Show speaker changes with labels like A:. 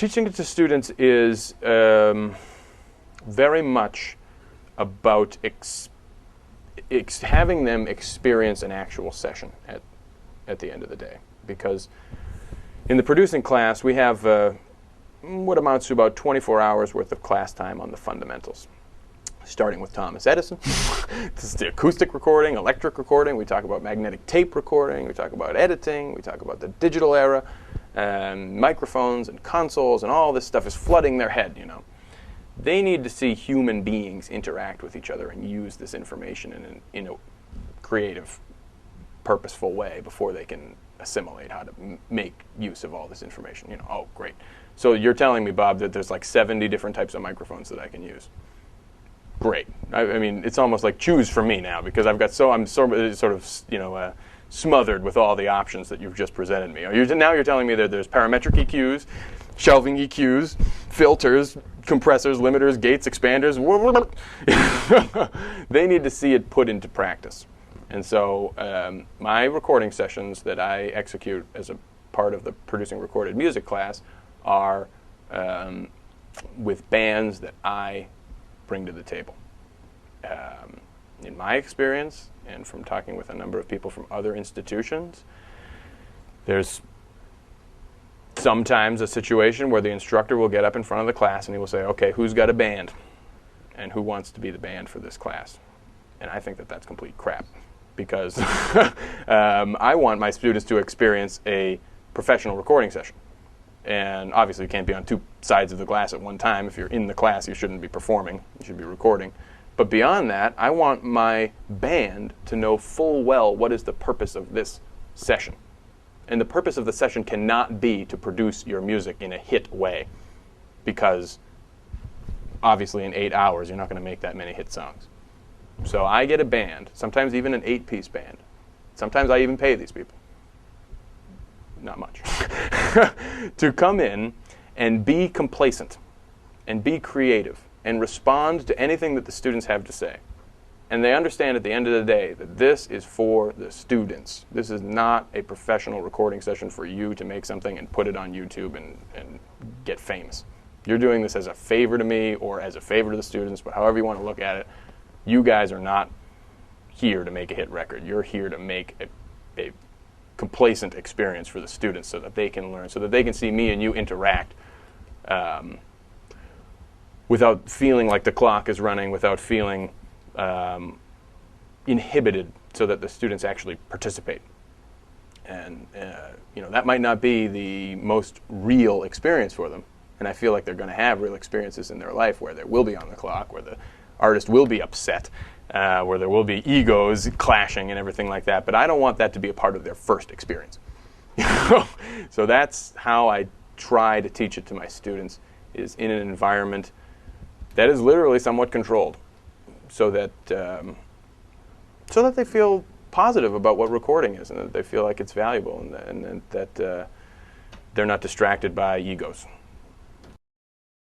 A: Teaching it to students is very much about having them experience an actual session at the end of the day. Because in the producing class, we have what amounts to about 24 hours worth of class time on the fundamentals, starting with Thomas Edison. This is the acoustic recording, electric recording. We talk about magnetic tape recording. We talk about editing. We talk about the digital era, and microphones and consoles, and all this stuff is flooding their head, you know. They need to see human beings interact with each other and use this information in a creative, purposeful way before they can assimilate how to make use of all this information. You know, oh, great. So you're telling me, Bob, that there's like 70 different types of microphones that I can use. Great. I mean, it's almost like choose for me now, because I'm sort of, you know, smothered with all the options that you've just presented me. Now you're telling me that there's parametric EQs, shelving EQs, filters, compressors, limiters, gates, expanders. They need to see it put into practice. And so my recording sessions that I execute as a part of the producing recorded music class are with bands that I bring to the table. In my experience, and from talking with a number of people from other institutions, there's sometimes a situation where the instructor will get up in front of the class and he will say, okay, who's got a band? And who wants to be the band for this class? And I think that that's complete crap, because I want my students to experience a professional recording session. And obviously you can't be on two sides of the glass at one time. If you're in the class, you shouldn't be performing. You should be recording. But beyond that, I want my band to know full well what is the purpose of this session. And the purpose of the session cannot be to produce your music in a hit way, because obviously in 8 hours you're not going to make that many hit songs. So I get a band, sometimes even an 8-piece band. Sometimes I even pay these people. Not much. To come in and be complacent and be creative and respond to anything that the students have to say. And they understand at the end of the day that this is for the students. This is not a professional recording session for you to make something and put it on YouTube and get famous. You're doing this as a favor to me or as a favor to the students, but however you want to look at it, you guys are not here to make a hit record. You're here to make a complacent experience for the students so that they can learn, so that they can see me and you interact without feeling like the clock is running, without feeling inhibited, so that the students actually participate. And you know, that might not be the most real experience for them, and I feel like they're going to have real experiences in their life where they will be on the clock, where the artist will be upset, where there will be egos clashing and everything like that, but I don't want that to be a part of their first experience. So that's how I try to teach it to my students, is in an environment that is literally somewhat controlled, so that they feel positive about what recording is, and that they feel like it's valuable, and that they're not distracted by egos.